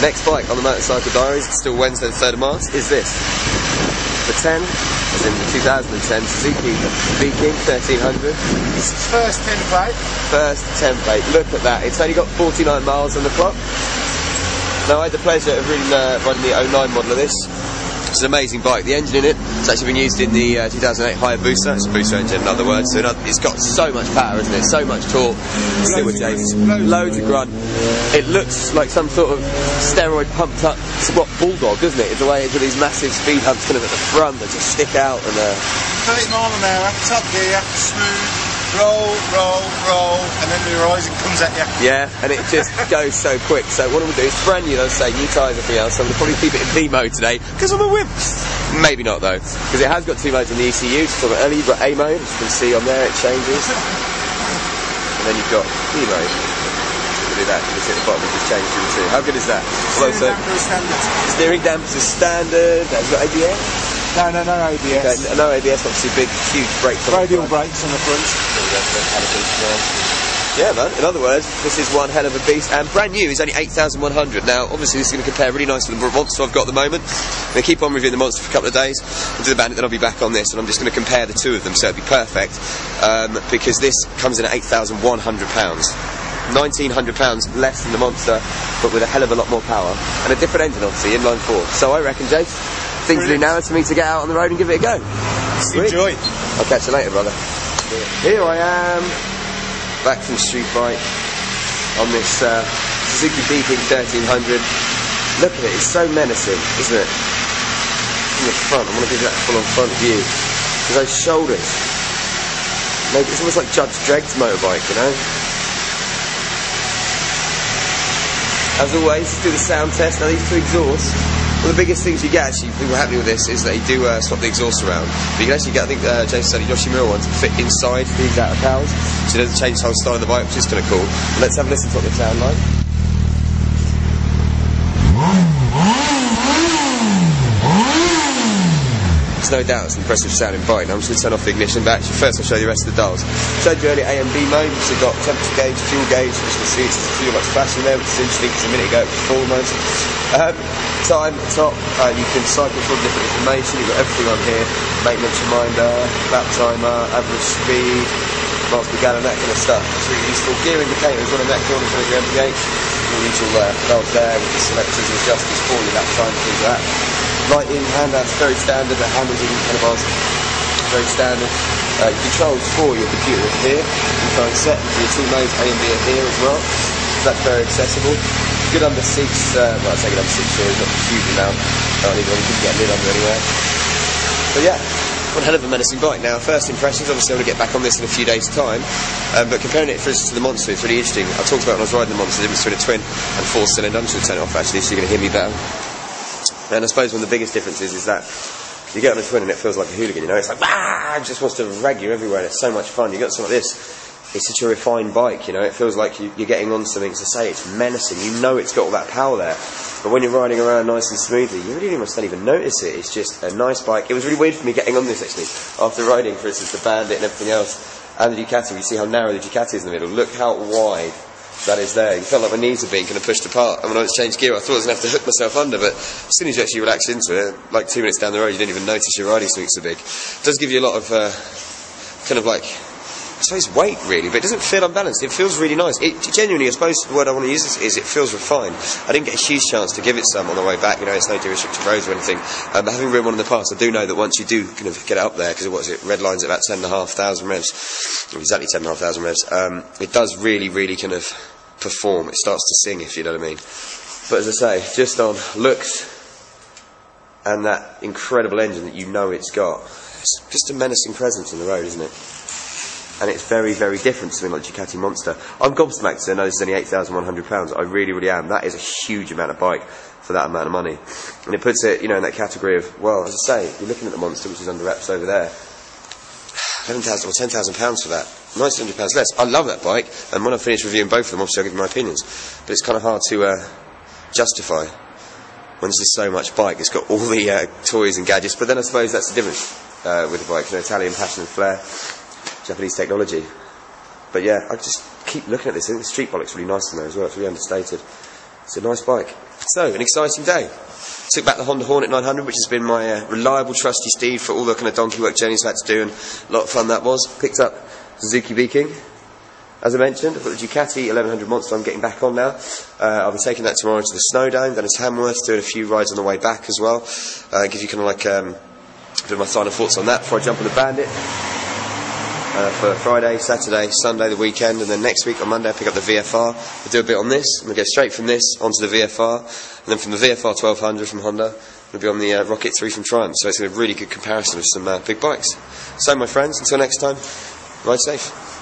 Next bike on the Motorcycle Diaries, it's still Wednesday the 3rd of March, is this. The 10, as in the 2010 Suzuki Wilkins 1300. This is first template. First template, look at that. It's only got 49 miles on the clock. Now I had the pleasure of riding the 09 model of this. It's an amazing bike. The engine in it has actually been used in the 2008 Hayabusa. It's a booster engine, in other words. So it's got so much power, isn't it? So much torque. Loads of grunt. It looks like some sort of steroid pumped up squat bulldog, doesn't it? It's the way with these massive speed humps kind of at the front that just stick out. And 30 miles an hour, top gear, smooth. Roll, and then the horizon comes at you. Yeah, and it just goes so quick. So what I'm going to do is brand new, let's say, new tyres and everything else. So I'm going to probably keep it in B mode today, because I'm a wimp. Maybe not though, because it has got 2 modes in the ECU. So early you've got A mode, as you can see on there, it changes. And then you've got B mode. Do that, you can see at the bottom, it just changes to the 2. How good is that? Steering dampers is standard. Has got ABS? No ABS. Okay, no ABS, obviously big, huge brakes on Radial brakes on the front. Yeah, man. In other words, this is one hell of a beast, and brand new is only 8,100. Now, obviously, this is going to compare really nicely with the Monster I've got at the moment. I'm going to keep on reviewing the Monster for a couple of days. I'll do the Bandit, then I'll be back on this, and I'm just going to compare the two of them, so it'll be perfect, because this comes in at £8,100. £1,900 less than the Monster, but with a hell of a lot more power, and a different engine, obviously, inline 4. So I reckon, Jake, thing to do now is for me to get out on the road and give it a go. Sweet. Enjoy. I'll catch you later, brother. Here I am, back from street bike on this Suzuki Wilkins 1300. Look at it, it's so menacing, isn't it? From the front, I want to give you that full-on front view. With those shoulders. Maybe it's almost like Judge Dredd's motorbike, you know? As always, do the sound test. Now these two exhausts, one of the biggest things you get, actually, people happy with this, is that you do swap the exhaust around. But you can actually get, I think James said, Yoshimura one to fit inside these outer cowls, so it doesn't change the whole style of the bike, which is kind of cool. Let's have a listen to what they sound like. There's no doubt it's an impressive sounding bike. Now I'm just going to turn off the ignition, but actually first I'll show you the rest of the dials. Showed you earlier A and B mode, so you've got temperature gauge, fuel gauge, which you can see it's a few much flashing there, which is interesting because a minute ago it was full mode. Time at the top, you can cycle through different information, you've got everything on here, maintenance reminder, lap timer, average speed, miles per gallon, that kind of stuff. It's really useful. Gear indicator as well in that corner for your MPH. All the usual dials there with the selectors and adjusters for you, lap time, things like that. Lighting, handouts, very standard, the handles and handlebars, very standard. Controls for your computer are here, you can set for your 2 modes, A and B are here as well. So that's very accessible. Good under seats, well I say good under seats here, not a huge amount. I don't even couldn't get a lid under anywhere. But yeah, one hell of a menacing bike. Now, first impressions, obviously I'm going to get back on this in a few days' time, but comparing it, for instance, to the Monster, it's really interesting. I talked about when I was riding the Monster, the difference between a twin and 4-cylinder. I'm just going to turn it off actually, so you're going to hear me better. And I suppose one of the biggest differences is that you get on a twin and it feels like a hooligan, you know, it's like, ah, it just wants to rag you everywhere and it's so much fun. You got something like this, it's such a refined bike, you know, it feels like you're getting on something, to say it's menacing, you know it's got all that power there. But when you're riding around nice and smoothly, you really almost don't even notice it. It's just a nice bike. It was really weird for me getting on this actually, after riding, for instance, the Bandit and everything else, and the Ducati. You see how narrow the Ducati is in the middle, look how wide that is there. You felt like my knees were being kind of pushed apart, and when I was changed gear I thought I was going to have to hook myself under, but as soon as you actually relax into it, like 2 minutes down the road you didn't even notice your riding swing so big. It does give you a lot of kind of like, I suppose, weight really, but it doesn't feel unbalanced. It feels really nice. It genuinely, I suppose the word I want to use is it feels refined. I didn't get a huge chance to give it some on the way back, you know, it's no derestricted roads or anything, but having ridden one in the past, I do know that once you do kind of get it up there, because what is it, red lines at about 10,500 revs, exactly 10,500 revs, it does really kind of perform. It starts to sing, if you know what I mean. But as I say, just on looks and that incredible engine that you know it's got, it's just a menacing presence in the road, isn't it? And it's very different to something like Ducati Monster. I'm gobsmacked to know this is only £8,100. I really am. That is a huge amount of bike for that amount of money, and it puts it, you know, in that category of, well, as I say, you're looking at the Monster, which is under wraps over there, £11,000 or £10,000 for that. £1,900 less. I love that bike, and when I finish reviewing both of them, obviously I'll give you my opinions. But it's kind of hard to justify when there's just so much bike. It's got all the toys and gadgets, but then I suppose that's the difference with the bike. You know, Italian passion and flair, Japanese technology. But yeah, I just keep looking at this. I think the street bike looks really nice in there as well. It's really understated. It's a nice bike. So, an exciting day. Took back the Honda Hornet 900, which has been my reliable, trusty steed for all the kind of donkey work journeys I've had to do, and a lot of fun that was. Picked up Suzuki Viking, as I mentioned. I've got the Ducati 1100 Monster I'm getting back on now. I'll be taking that tomorrow to the Snowdome, then to Tamworth, doing a few rides on the way back as well. Give you kind of like a bit of my final thoughts on that before I jump on the Bandit. For Friday, Saturday, Sunday, the weekend, and then next week on Monday I pick up the VFR. I'll do a bit on this. I'm going to go straight from this onto the VFR, and then from the VFR 1200 from Honda, we'll be on the Rocket 3 from Triumph. So it's a really good comparison of some big bikes. So my friends, until next time, ride safe.